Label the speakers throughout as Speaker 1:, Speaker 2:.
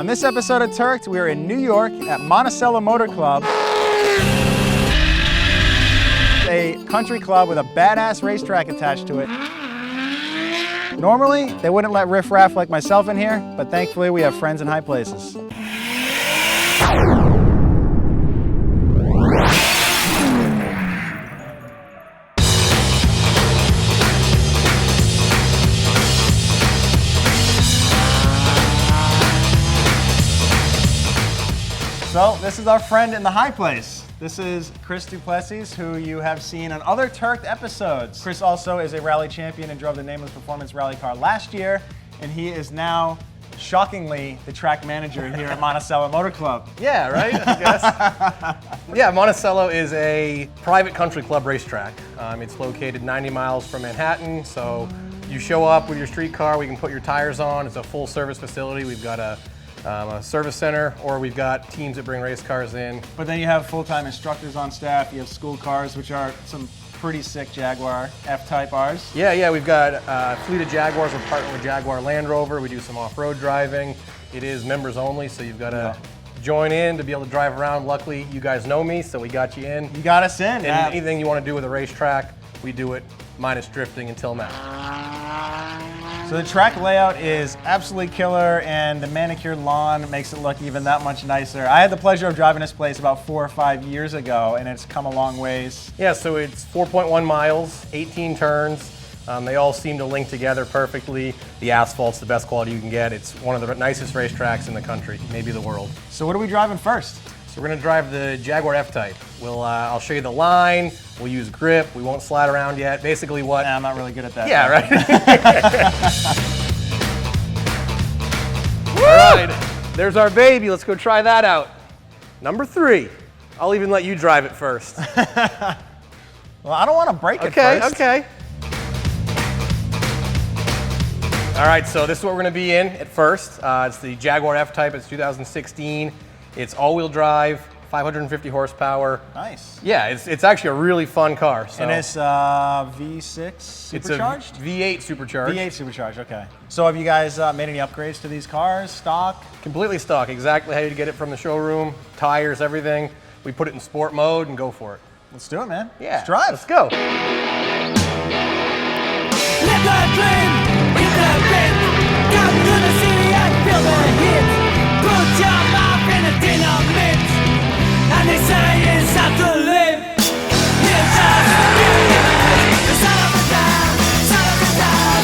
Speaker 1: On this episode of Turked, we are in New York at Monticello Motor Club, a country club with a badass racetrack attached to it. Normally, they wouldn't let riff-raff like myself in here, but thankfully we have friends in high places. So this is our friend in the high place. This is Chris Duplessis, who you have seen on other Turked episodes. Chris also is a rally champion and drove the Nameless Performance rally car last year, and he is now, shockingly, the track manager here at Monticello Motor Club.
Speaker 2: Yeah, right, I guess. Yeah, Monticello is a private country club racetrack. It's located 90 miles from Manhattan, so you show up with your street car, we can put your tires on. It's a full service facility. We've got a service center, or we've got teams that bring race cars in.
Speaker 1: But then you have full-time instructors on staff. You have school cars, which are some pretty sick Jaguar F-Type Rs.
Speaker 2: Yeah, we've got a fleet of Jaguars. We're partnered with Jaguar Land Rover. We do some off-road driving. It is members only, so you've got to join in to be able to drive around. Luckily, you guys know me, so we got you in.
Speaker 1: You got us in.
Speaker 2: And anything you want to do with a racetrack, we do it minus drifting until now.
Speaker 1: So the track layout is absolutely killer, and the manicured lawn makes it look even that much nicer. I had the pleasure of driving this place about 4 or 5 years ago, and it's come a long ways.
Speaker 2: Yeah, so it's 4.1 miles, 18 turns. They all seem to link together perfectly. The asphalt's the best quality you can get. It's one of the nicest racetracks in the country, maybe the world.
Speaker 1: So what are we driving first?
Speaker 2: So we're gonna drive the Jaguar F-Type. I'll show you the line, we'll use grip, we won't slide around yet. Basically what...
Speaker 1: Nah, I'm not really good at that.
Speaker 2: Yeah, right? All right, there's our baby. Let's go try that out. Number 3. I'll even let you drive it first.
Speaker 1: Well, I don't want to break it first.
Speaker 2: Okay. All right, so this is what we're gonna be in at first. It's the Jaguar F-Type, it's 2016. It's all-wheel drive, 550 horsepower.
Speaker 1: Nice.
Speaker 2: Yeah, it's actually a really fun car. So.
Speaker 1: And it's V6 supercharged?
Speaker 2: It's a V8 supercharged.
Speaker 1: V8 supercharged, okay. So have you guys made any upgrades to these cars, stock?
Speaker 2: Completely stock, exactly how you get it from the showroom, tires, everything. We put it in sport mode and go for it.
Speaker 1: Let's do it, man.
Speaker 2: Yeah,
Speaker 1: let's drive.
Speaker 2: Let's go.
Speaker 3: Live the dream, hit the beat. Come to the city and feel the heat. Put your mouth in a dynamite, and they say it's how to live. It's just the son of a town, son of a town.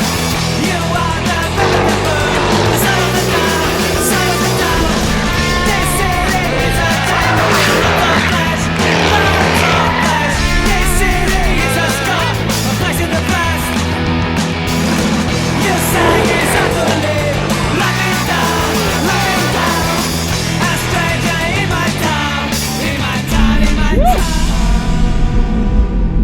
Speaker 3: You are the son of a town, son of a town. This city is a town of flesh, birds of flesh. This city is a scar, a place in the past. You say it's how to live, life is down, life is down. A stranger in my town, in my town, in my town.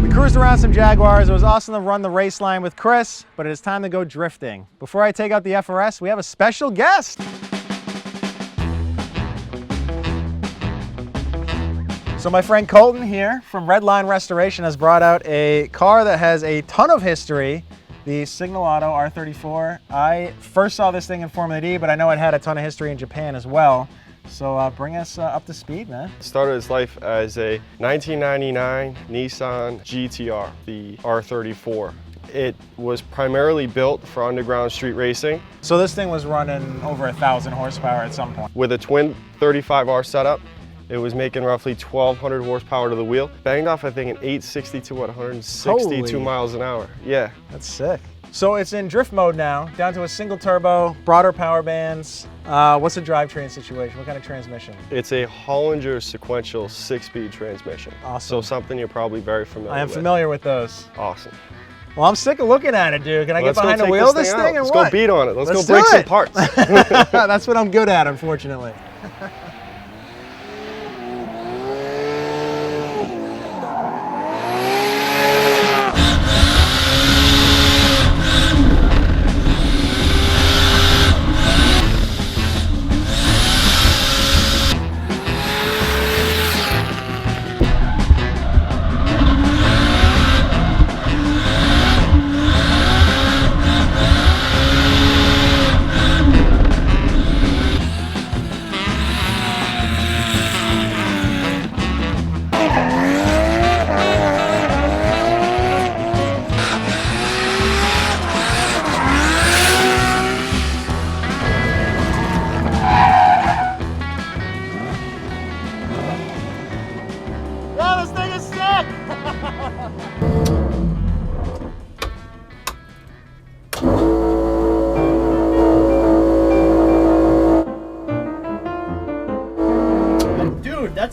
Speaker 1: We cruised around some Jaguars. It was awesome to run the race line with Chris, but it is time to go drifting. Before I take out the FRS, we have a special guest. So my friend Colton here from Redline Restoration has brought out a car that has a ton of history, the Signal Auto R34. I first saw this thing in Formula D, but I know it had a ton of history in Japan as well. So bring us up to speed, man.
Speaker 4: Started its life as a 1999 Nissan GTR, the R34. It was primarily built for underground street racing.
Speaker 1: So this thing was running over 1,000 horsepower at some point.
Speaker 4: With a twin 35R setup, it was making roughly 1,200 horsepower to the wheel. Banged off, I think, an 862 at 162
Speaker 1: Holy.
Speaker 4: miles an hour. Yeah.
Speaker 1: That's sick. So it's in drift mode now, down to a single turbo, broader power bands. What's the drivetrain situation? What kind of transmission?
Speaker 4: It's a Hollinger sequential 6-speed transmission.
Speaker 1: Awesome.
Speaker 4: So something you're probably very familiar with.
Speaker 1: I am familiar with those.
Speaker 4: Awesome.
Speaker 1: Well, I'm sick of looking at it, dude. Can I get
Speaker 4: Let's go
Speaker 1: behind the
Speaker 4: take
Speaker 1: wheel of this
Speaker 4: out.
Speaker 1: thing or
Speaker 4: Let's
Speaker 1: what?
Speaker 4: go beat on it. Let's go
Speaker 1: do
Speaker 4: break some
Speaker 1: it.
Speaker 4: parts.
Speaker 1: That's what I'm good at, unfortunately.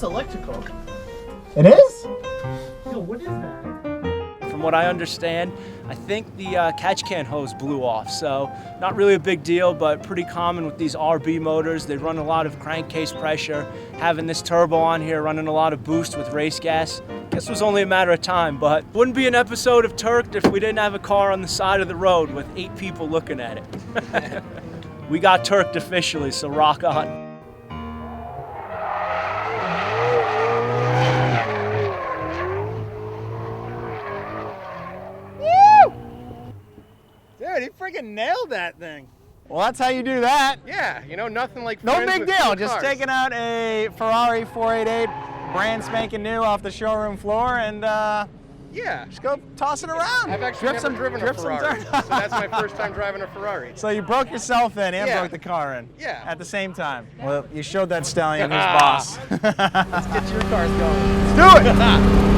Speaker 5: That's electrical.
Speaker 1: It is?
Speaker 5: Yo, what is that?
Speaker 6: From what I understand, I think the catch can hose blew off, so not really a big deal, but pretty common with these RB motors. They run a lot of crankcase pressure. Having this turbo on here, running a lot of boost with race gas, guess it was only a matter of time, but wouldn't be an episode of Turked if we didn't have a car on the side of the road with 8 people looking at it. We got Turked officially, so rock on.
Speaker 1: Dude, he freaking nailed that thing. Well, that's how you do that.
Speaker 2: Yeah, you know, nothing like
Speaker 1: No
Speaker 2: friends
Speaker 1: big
Speaker 2: with
Speaker 1: deal.
Speaker 2: cool
Speaker 1: Just
Speaker 2: cars.
Speaker 1: taking out a Ferrari 488, brand spanking new off the showroom floor, and
Speaker 2: Yeah.
Speaker 1: just go toss it around.
Speaker 2: I've actually never driven a Ferrari, so that's my first time driving a Ferrari.
Speaker 1: So you broke yourself in and
Speaker 2: Yeah.
Speaker 1: broke the car in.
Speaker 2: Yeah.
Speaker 1: At the same time. Well, you showed that stallion who's boss.
Speaker 2: Let's get your cars going.
Speaker 1: Do it!